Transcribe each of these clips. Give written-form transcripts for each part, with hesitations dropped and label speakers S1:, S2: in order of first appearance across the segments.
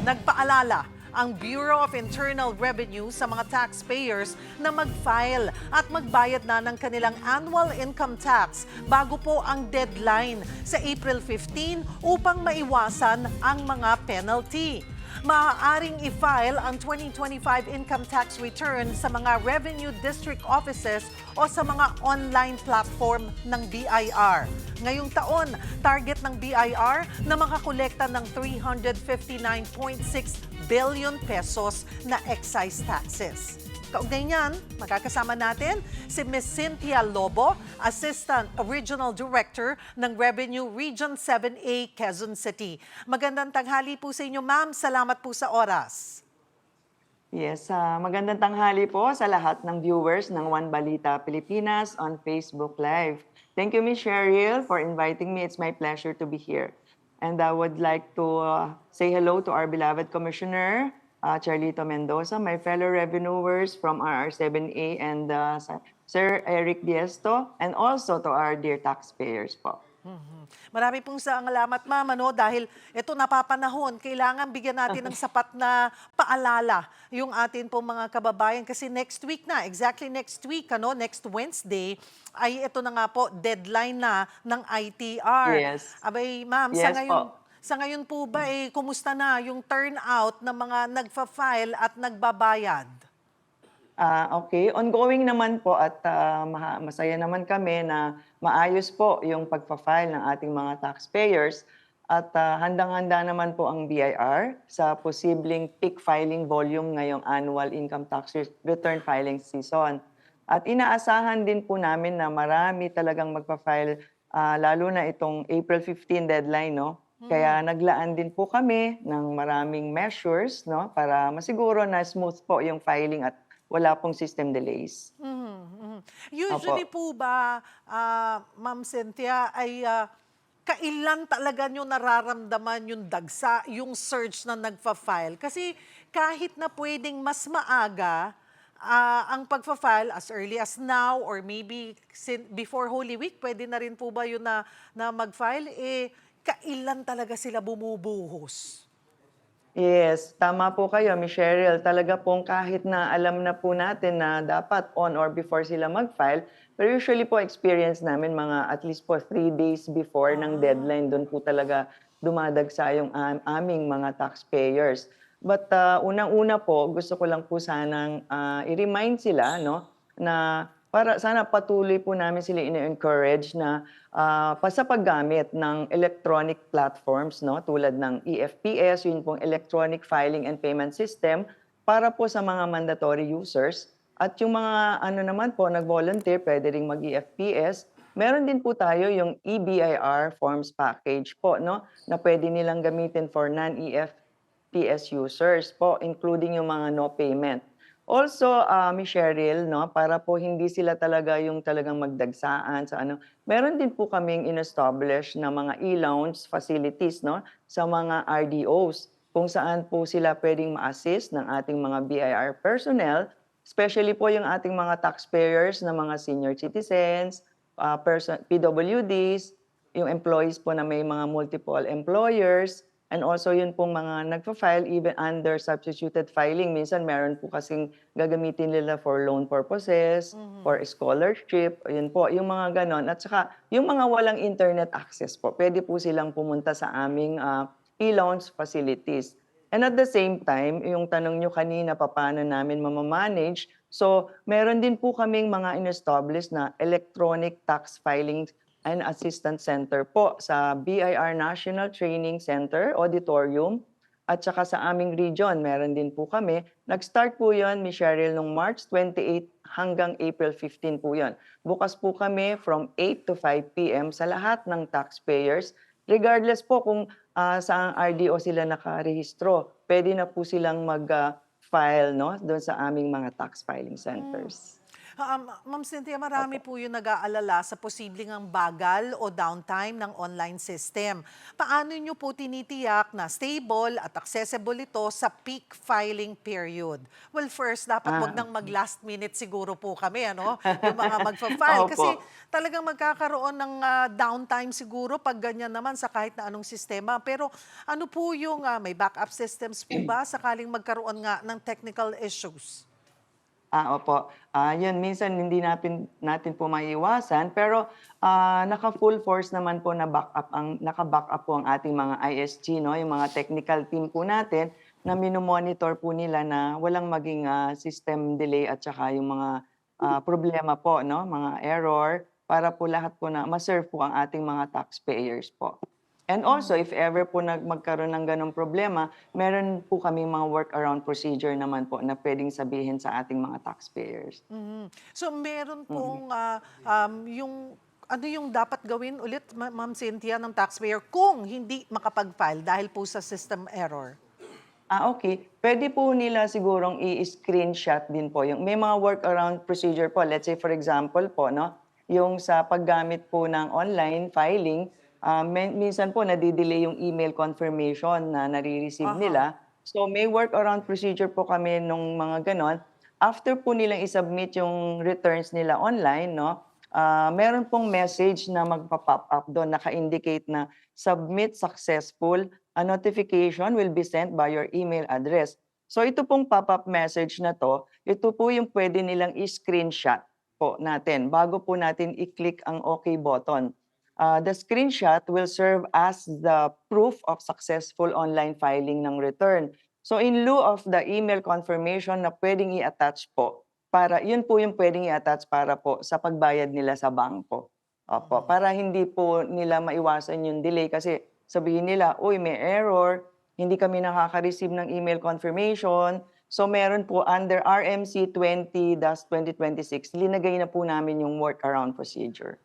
S1: Nagpaalala ang Bureau of Internal Revenue sa mga taxpayers na mag-file at magbayad na ng kanilang annual income tax bago po ang deadline sa April 15 upang maiwasan ang mga penalty. Maaaring i-file ang 2025 income tax return sa mga revenue district offices o sa mga online platform ng BIR. Ngayong taon, target ng BIR na makakolekta ng 359.6 billion pesos na excise taxes. Kaugnay niyan, makakasama natin si Ms. Cynthia Lobo, Assistant Regional Director ng Revenue Region 7A, Quezon City. Magandang tanghali po sa inyo, ma'am. Salamat po sa oras.
S2: Yes, magandang tanghali po sa lahat ng viewers ng One Balita Pilipinas on Facebook Live. Thank you, Ms. Cheryl, for inviting me. It's my pleasure to be here. And I would like to say hello to our beloved Commissioner, Charlito Mendoza, my fellow revenuers from RR7A, and Sir Eric Diesto, and also to our dear taxpayers po.
S1: Marami pong salamat, ma'am, dahil ito napapanahon, kailangan bigyan natin ng sapat na paalala yung atin pong mga kababayan kasi next week na, exactly next week, next Wednesday, ay ito na nga po, deadline na ng ITR.
S2: Yes.
S1: Abay, ma'am,
S2: Yes po.
S1: sa ngayon po ba, kumusta na yung turnout ng mga nagfa-file at nagbabayad?
S2: Okay, ongoing naman po at masaya naman kami na maayos po yung pagfa-file ng ating mga taxpayers at handang-handa naman po ang BIR sa posibleng peak filing volume ngayong annual income tax return filing season. At inaasahan din po namin na marami talagang magpa-file lalo na itong April 15 deadline, no? Kaya naglaan din po kami ng maraming measures, no, para masiguro na smooth po yung filing at wala pong system delays.
S1: Usually
S2: Opo.
S1: po ba, Ma'am Cynthia, ay kailan talaga nyo nararamdaman yung dagsa, yung surge na nagfa-file? Kasi kahit na pwedeng mas maaga ang pagfa-file as early as now or maybe before Holy Week, pwede na rin po ba yun na mag-file? Kailan talaga sila bumubuhos?
S2: Yes, tama po kayo, Miss Cheryl. Talaga pong kahit na alam na po natin na dapat on or before sila mag-file, pero usually po experience namin mga at least po 3 days before ng deadline, doon po talaga dumadagsa yung aming mga taxpayers. But unang-una po, gusto ko lang po sanang i-remind sila, no, na para sana patuloy po namin sila ine-encourage na sa paggamit ng electronic platforms, no, tulad ng EFPS, yun pong Electronic Filing and Payment System, para po sa mga mandatory users. At yung mga ano naman po, nag-volunteer, pwede ring mag-EFPS. Meron din po tayo yung EBIR Forms Package po, no, na pwede nilang gamitin for non-EFPS users po, including yung mga no payment. Also, Miss Cheryl, no, para po hindi sila talaga yung talagang magdagsaan sa ano, meron din po kaming in-establish na mga e-lounge facilities, no, sa mga RDOs kung saan po sila pwedeng ma-assist ng ating mga BIR personnel, especially po yung ating mga taxpayers na mga senior citizens, PWDs, yung employees po na may mga multiple employers, and also yun pong mga nagfa-file even under substituted filing. Minsan meron po kasing gagamitin nila for loan purposes, for scholarship, yun po, yung mga ganon. At saka yung mga walang internet access po, pwede po silang pumunta sa aming e-lounge facilities. And at the same time, yung tanong nyo kanina, paano namin mamamanage, so meron din po kaming mga in-establish na electronic tax filing and Assistance Center po sa BIR National Training Center, Auditorium, at saka sa aming region, meron din po kami. Nag-start po yun, Ms. Cheryl, noong March 28 hanggang April 15 po yun. Bukas po kami from 8 to 5 p.m. sa lahat ng taxpayers, regardless po kung saang RDO sila nakarehistro. Pwede na po silang mag-file, no, doon sa aming mga tax filing centers.
S1: Ma'am Cynthia, marami po yung nag-aalala sa posibleng ang bagal o downtime ng online system. Paano nyo po tinitiyak na stable at accessible ito sa peak filing period? Well, first, dapat wag
S2: Ah,
S1: nang mag-last minute siguro po kami, ano? Yung mga magfa-file.
S2: opo.
S1: Kasi talagang magkakaroon ng downtime siguro pag ganyan naman sa kahit na anong sistema. Pero ano po yung may backup systems po ba sakaling magkaroon nga ng technical issues?
S2: Opo. Yun minsan hindi natin po maiiwasan pero, naka-full force naman po na naka-backup po ang ating mga ISG 'no, yung mga technical team po natin na mino-monitor po nila na walang maging, system delay at saka yung mga, problema po 'no, mga error para po lahat po na ma-serve po ang ating mga taxpayers po. And also if ever po magkaroon ng gano'ng problema, meron po kaming mga workaround procedure naman po na puwedeng sabihin sa ating mga taxpayers.
S1: Mhm. So meron
S2: Mm.
S1: pong, yung ano yung dapat gawin ulit, Ma'am Cynthia, ng taxpayer kung hindi makapag-file dahil po sa system error?
S2: Okay. Puwede po nila sigurong i-screenshot din po yung may mga workaround procedure po. Let's say for example po 'no, yung sa paggamit po ng online filing, minsan po nade-delay yung email confirmation na nare-receive
S1: Aha.
S2: nila. So may workaround procedure po kami nung mga gano'n. After po nilang i-submit yung returns nila online 'no, meron pong message na magpa-pop up do'n, naka-indicate na, "Submit successful. A notification will be sent by your email address." So ito pong pop-up message na 'to, ito po yung pwede nilang i-screenshot po natin bago po natin i-click ang okey button. The screenshot will serve as the proof of successful online filing ng return. So in lieu of the email confirmation na puwedeng i-attach po, para yun po yung puwedeng i-attach para po sa pagbayad nila sa bangko. Opo,
S1: Mhm.
S2: para hindi po nila maiwasan yung delay kasi sabihin nila, "Uy, may error, hindi kami nakaka-receive ng email confirmation." So meron po under RMC 20-2026, linagay na po namin yung workaround procedure.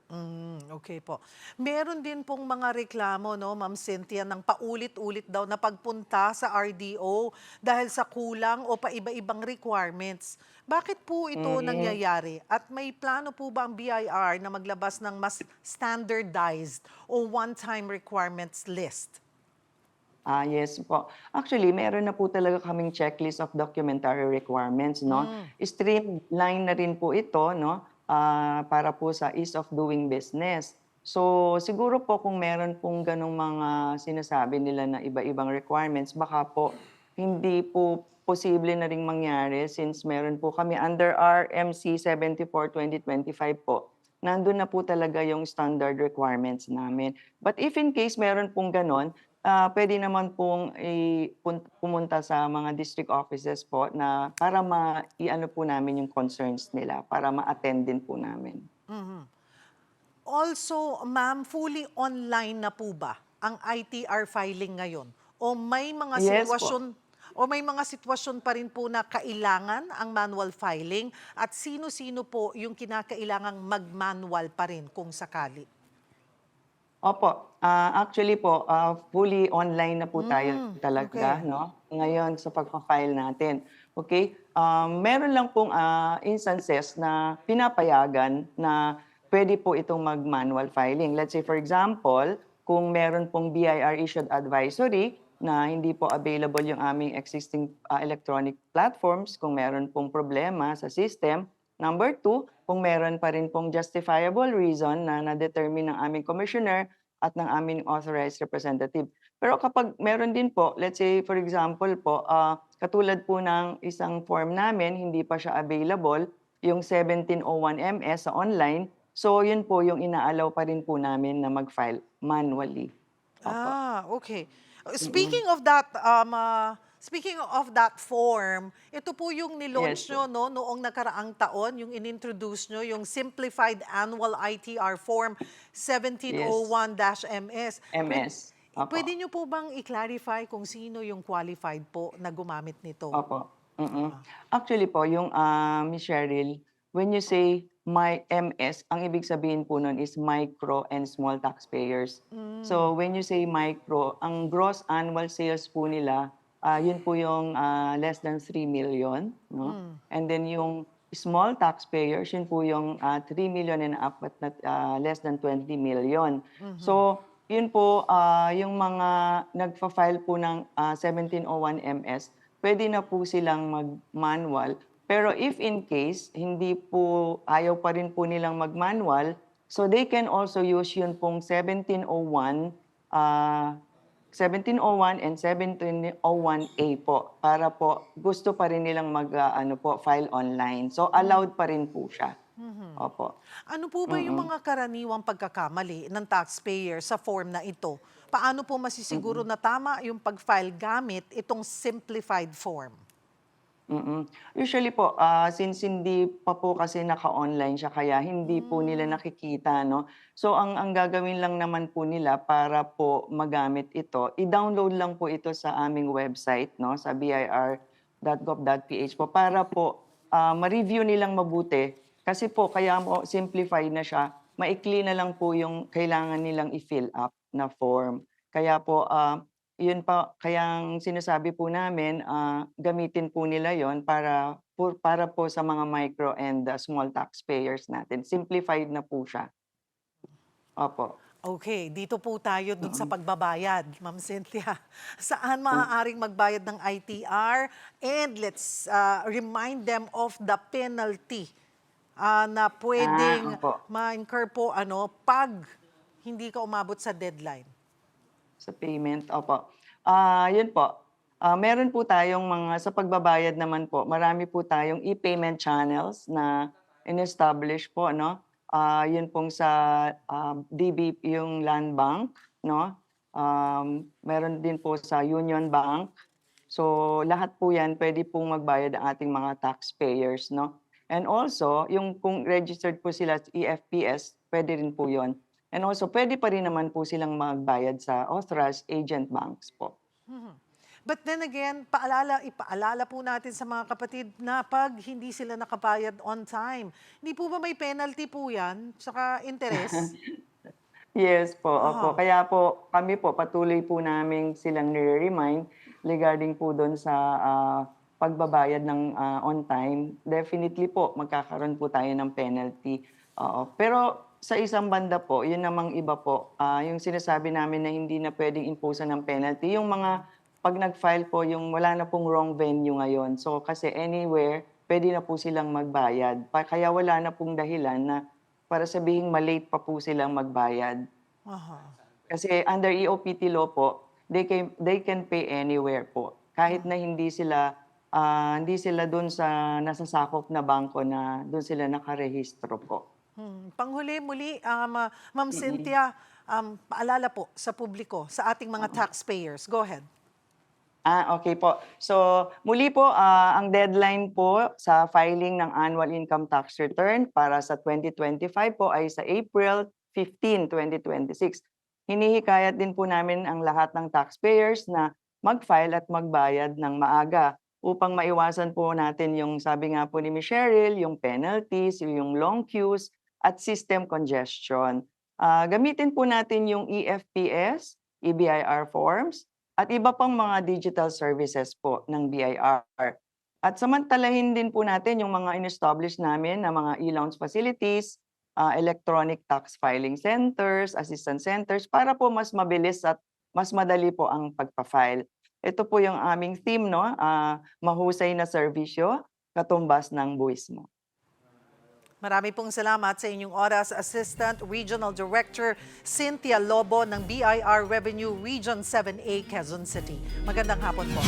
S1: Okay po. Meron din pong mga reklamo 'no, Ma'am Cynthia, ng paulit-ulit daw na pagpunta sa RDO dahil sa kulang o paiba-ibang requirements. Bakit po ito
S2: Mm.
S1: nangyayari at may plano po ba ang BIR na maglabas ng mas standardized o one-time requirements list?
S2: Yes po. Actually, meron na po talaga kaming checklist of documentary requirements 'no.
S1: Hmm,
S2: Streamline na rin po ito 'no, para po sa ease of doing business. So, siguro po kung meron pong gano'ng mga sinasabi nila na iba-ibang requirements, baka po hindi po posible na ring mangyari since meron po kami under RMC 74/2025 po, nandun na po talaga yung standard requirements namin. But if in case meron pong gano'n, puwede naman pong pumunta sa mga district offices po na para i-ano po namin yung concerns nila, para ma-attend din po namin.
S1: mhm. Also, ma'am, fully online na po ba ang ITR filing ngayon?
S2: Yes po.
S1: O may mga sitwasyon pa rin po na kailangan ang manual filing at sino-sino po yung kinakailangang mag-manual pa rin kung sakali?
S2: Opo, actually po, fully online na po tayo talaga
S1: Okay.
S2: 'no, ngayon sa pagfa-file natin, okey? Meron lang pong, instances na pinapayagan na puwede po itong mag-manual filing. Let's say for example, kung meron pong BIR issued advisory na hindi po available yung aming existing, electronic platforms, kung meron pong problema sa system. Number two, kung meron pa rin pong justifiable reason na na-determine ng aming commissioner at ng aming authorized representative. Pero kapag meron din po, let's say for example po, katulad po ng isang form namin, hindi pa siya available, yung 1701 MS sa online, so yun po yung inaalaw pa rin po namin na mag-file manually. Opo.
S1: Okay.
S2: Mm.
S1: Speaking of that form, ito po yung
S2: Yes
S1: ni-launch
S2: po.
S1: niyo 'no, noong nakaraang taon, yung inintroduce niyo, yung Simplified Annual ITR Form
S2: Yes.
S1: 1701-MS.
S2: MS. Opo.
S1: Puwede niyo po bang i-clarify kung sino yung qualified po na gumamit nito?
S2: Opo, mm.
S1: Ah,
S2: Actually po yung, Miss Cheryl, when you say my MS, ang ibig sabihin po nun is micro and small taxpayers. So when you say micro, ang gross annual sales po nila, yun po yung, less than 3 million 'no. And then yung small taxpayers, yun po yung 3 million and up at less than 20 million. So, yun po, yung mga nagfa-file po ng 1701 MS, pwede na po silang mag-manual. Pero if in case, hindi po, ayaw pa rin po nilang mag-manual, so they can also use yun pong 1701 and 1701A po para po gusto pa rin nilang file online. So allowed pa rin po siya. Opo.
S1: Ano po ba yung mga karaniwang pagkakamali ng taxpayer sa form na ito? Paano po masisiguro na tama yung pag-file gamit itong simplified form?
S2: Usually po, since hindi pa po kasi naka-online siya kaya hindi po nila nakikita 'no. So ang gagawin lang naman po nila para po magamit ito, i-download lang po ito sa aming website 'no, sa bir.gov.ph po para po, ma-review nilang mabuti. Kasi po kaya mo simplify na siya, maikli na lang po yung kailangan nilang i-fill up na form. Kaya po, yun pa kaya ang sinasabi po namin, gamitin po nila yon para po sa mga micro and small taxpayers natin. Simplified na po siya. Opo.
S1: Okay, dito po tayo dun sa pagbabayad, Ma'am Cynthia. Saan maaaring magbayad ng ITR? And let's remind them of the penalty na pwedeng
S2: Opo.
S1: ma-incur po pag hindi ka umabot sa deadline.
S2: Sa payment, opo. Yun po, meron po tayong sa pagbabayad naman po, marami po tayong e-payment channels na in-establish po, no? Yun pong sa DB, yung Land Bank, no? Meron din po sa Union Bank. So, lahat po yan, pwede pong magbayad ang ating mga taxpayers, no? And also, yung kung registered po sila sa EFPS, pwede rin po yon. And also, pwede pa rin naman po silang magbayad sa authorized agent banks po.
S1: But then again, ipaalala po natin sa mga kapatid na pag hindi sila nakabayad on time, hindi po ba may penalty po yan? Tsaka interest?
S2: Yes po, opo.
S1: Aha.
S2: Kaya po, kami po, patuloy po namin silang nire-remind regarding po doon sa pagbabayad ng on time. Definitely po, magkakaroon po tayo ng penalty. Oo. Pero sa isang banda po, yun namang iba po, yung sinasabi namin na hindi na pwedeng imposan ng penalty, yung mga pag nag-file po, yung wala na pong wrong venue ngayon. So kasi anywhere, pwede na po silang magbayad. Kaya wala na pong dahilan na para sabihing malate pa po silang magbayad.
S1: Aha.
S2: Kasi under EOPT law po, they can pay anywhere po. Kahit na hindi sila doon sa nasasakop na bangko na doon sila nakarehistro po.
S1: Panghuli muli, Ma'am Cynthia, paalala po sa publiko, sa ating mga taxpayers. Go ahead.
S2: Okay po. So, muli po, ang deadline po sa filing ng annual income tax return para sa 2025 po ay sa April 15, 2026. Hinihikayat din po namin ang lahat ng taxpayers na mag-file at magbayad ng maaga upang maiwasan po natin yung sabi nga po ni Ms. Cheryl, yung penalties, yung long queues, at system congestion. Gamitin po natin yung EFPS, EBIR forms, at iba pang mga digital services po ng BIR. At samantalahin din po natin yung mga in-establish namin na mga e-lounge facilities, electronic tax filing centers, assistance centers, para po mas mabilis at mas madali po ang pagpa-file. Ito po yung aming theme, no? Mahusay na serbisyo, katumbas ng buwis mo.
S1: Marami pong salamat sa inyong oras, Assistant Regional Director Cynthia Lobo ng BIR Revenue Region 7A, Quezon City. Magandang hapon po.